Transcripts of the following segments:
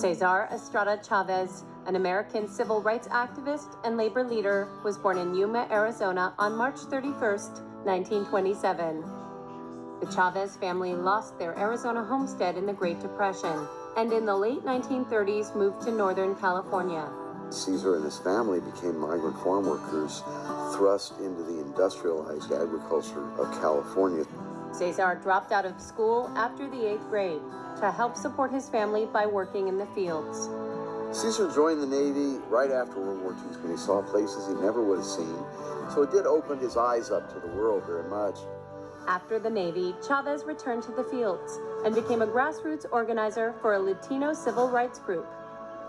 Cesar Chavez, an American civil rights activist and labor leader, was born in Yuma, Arizona on March 31st, 1927. The Chavez family lost their Arizona homestead in the Great Depression, and in the late 1930s moved to Northern California. Cesar and his family became migrant farm workers thrust into the industrialized agriculture of California. Cesar dropped out of school after the 8th grade to help support his family by working in the fields. Cesar joined the Navy right after World War II when he saw places he never would have seen, so it did open his eyes up to the world very much. After the Navy, Chavez returned to the fields and became a grassroots organizer for a Latino civil rights group.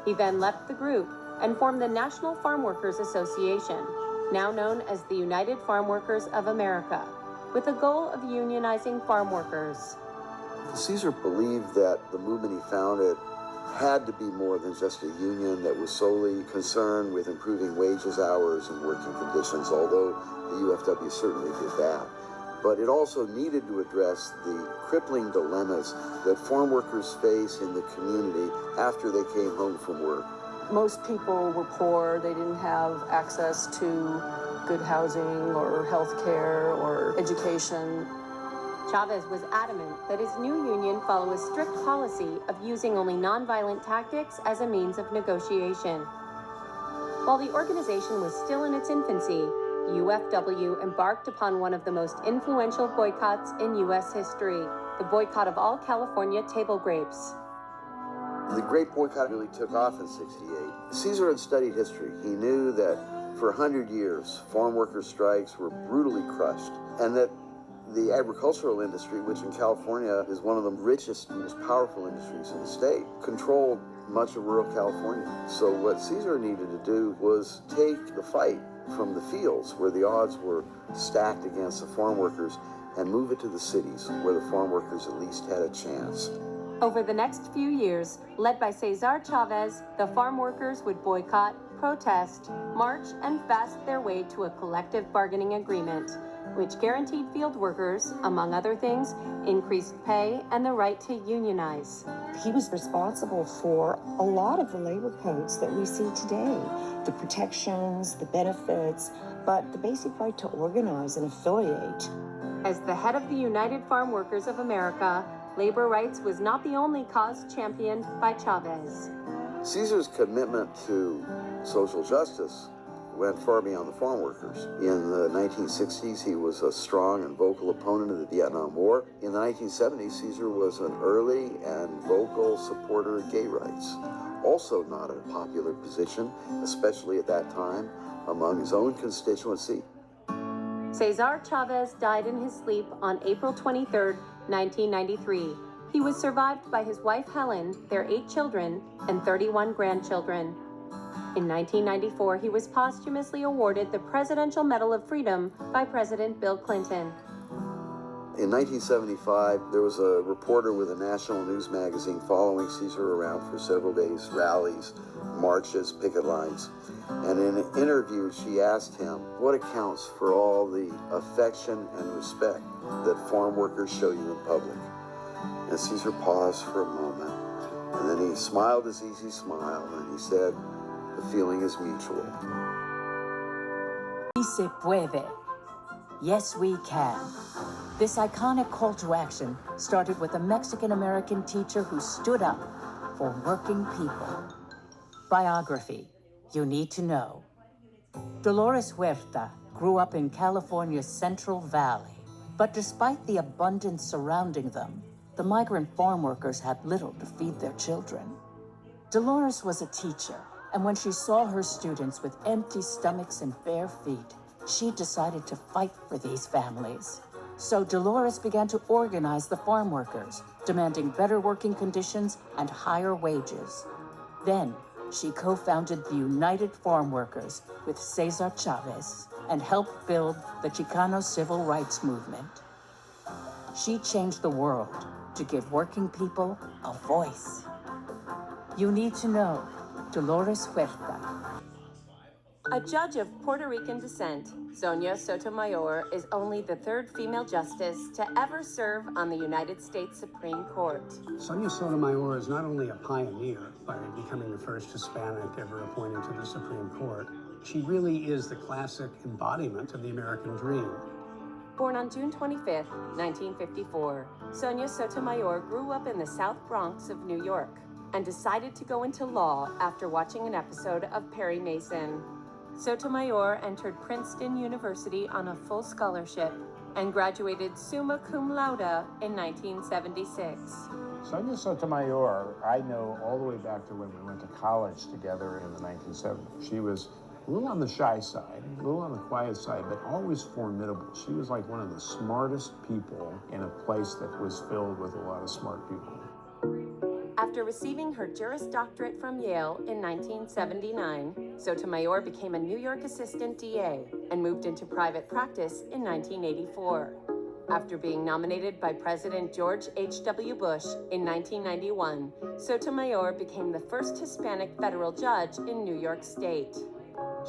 He then left the group and formed the National Farm Workers Association, now known as the United Farm Workers of America, with the goal of unionizing farm workers. Cesar believed that the movement he founded had to be more than just a union that was solely concerned with improving wages, hours, and working conditions, although the UFW certainly did that. But it also needed to address the crippling dilemmas that farm workers face in the community after they came home from work. Most people were poor. They didn't have access to good housing or health care or education. Chavez was adamant that his new union follow a strict policy of using only nonviolent tactics as a means of negotiation. While the organization was still in its infancy, UFW embarked upon one of the most influential boycotts in U.S. history, the boycott of all California table grapes. The Great Boycott really took off in '68. Cesar had studied history. He knew that for 100 years, farm worker strikes were brutally crushed, and that the agricultural industry, which in California is one of the richest and most powerful industries in the state, controlled much of rural California. So what Cesar needed to do was take the fight from the fields, where the odds were stacked against the farm workers, and move it to the cities, where the farm workers at least had a chance. Over the next few years, led by Cesar Chavez, the farm workers would boycott, protest, march, and fast their way to a collective bargaining agreement, which guaranteed field workers, among other things, increased pay and the right to unionize. He was responsible for a lot of the labor codes that we see today, the protections, the benefits, but the basic right to organize and affiliate. As the head of the United Farm Workers of America, labor rights was not the only cause championed by Chavez. Cesar's commitment to social justice went far beyond the farm workers. In the 1960s, he was a strong and vocal opponent of the Vietnam War. In the 1970s, Cesar was an early and vocal supporter of gay rights. Also not a popular position, especially at that time, among his own constituency. Cesar Chavez died in his sleep on April 23, 1993. He was survived by his wife Helen, their 8 children, and 31 grandchildren. In 1994, he was posthumously awarded the Presidential Medal of Freedom by President Bill Clinton. In 1975, there was a reporter with a national news magazine following Cesar around for several days, rallies, marches, picket lines. And in an interview, she asked him what accounts for all the affection and respect that farm workers show you in public. And Cesar paused for a moment, and then he smiled his easy smile, and he said, "The feeling is mutual." Y se puede. Yes, we can. This iconic call to action started with a Mexican-American teacher who stood up for working people. Biography, you need to know. Dolores Huerta grew up in California's Central Valley, but despite the abundance surrounding them, the migrant farm workers had little to feed their children. Dolores was a teacher, and when she saw her students with empty stomachs and bare feet, she decided to fight for these families. So Dolores began to organize the farm workers, demanding better working conditions and higher wages. Then, she co-founded the United Farm Workers with Cesar Chavez and helped build the Chicano Civil Rights Movement. She changed the world to give working people a voice. You need to know Dolores Huerta. A judge of Puerto Rican descent, Sonia Sotomayor is only the third female justice to ever serve on the United States Supreme Court. Sonia Sotomayor is not only a pioneer by becoming the first Hispanic ever appointed to the Supreme Court, she really is the classic embodiment of the American dream. Born on June 25, 1954, Sonia Sotomayor grew up in the South Bronx of New York and decided to go into law after watching an episode of Perry Mason. Sotomayor entered Princeton University on a full scholarship and graduated summa cum laude in 1976. Sonia Sotomayor, I know all the way back to when we went to college together in the 1970s. She was a little on the shy side, a little on the quiet side, but always formidable. She was like one of the smartest people in a place that was filled with a lot of smart people. After receiving her Juris Doctorate from Yale in 1979, Sotomayor became a New York assistant DA and moved into private practice in 1984. After being nominated by President George H.W. Bush in 1991, Sotomayor became the first Hispanic federal judge in New York State.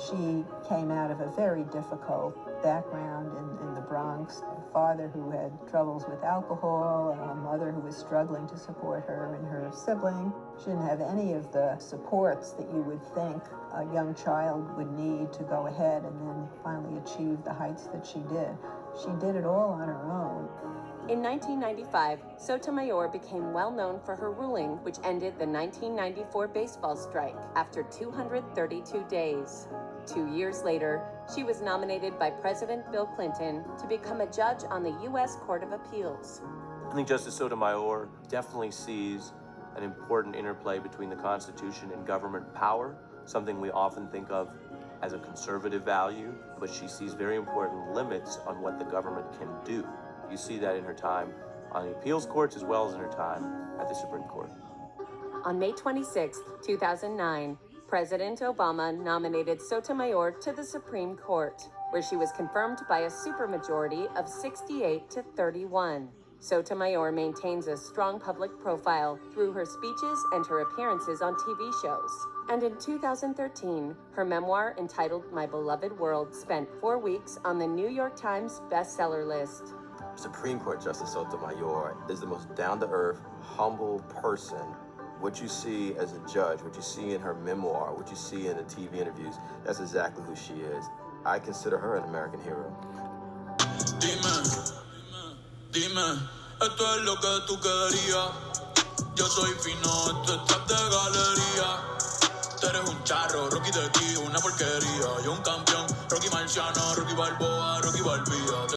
She came out of a very difficult background in the Bronx. A father who had troubles with alcohol, a mother who was struggling to support her and her sibling. She didn't have any of the supports that you would think a young child would need to go ahead and then finally achieve the heights that she did. She did it all on her own. In 1995, Sotomayor became well known for her ruling, which ended the 1994 baseball strike after 232 days. 2 years later, she was nominated by President Bill Clinton to become a judge on the U.S. Court of Appeals. I think Justice Sotomayor definitely sees an important interplay between the Constitution and government power, something we often think of as a conservative value, but she sees very important limits on what the government can do. You see that in her time on the appeals courts as well as in her time at the Supreme Court. On May 26, 2009, President Obama nominated Sotomayor to the Supreme Court, where she was confirmed by a supermajority of 68 to 31. Sotomayor maintains a strong public profile through her speeches and her appearances on TV shows. And in 2013, her memoir entitled My Beloved World spent 4 weeks on the New York Times bestseller list. Supreme Court Justice Sotomayor is the most down-to-earth, humble person. What you see as a judge, what you see in her memoir, what you see in the TV interviews, that's exactly who she is. I consider her an American hero. Dime, esto es lo que tú querías. Yo soy fino, esto es trap de galería. Tú eres un charro, Rocky de aquí, una porquería. Yo un campeón, Rocky Marciano, Rocky Balboa, Rocky Balbía.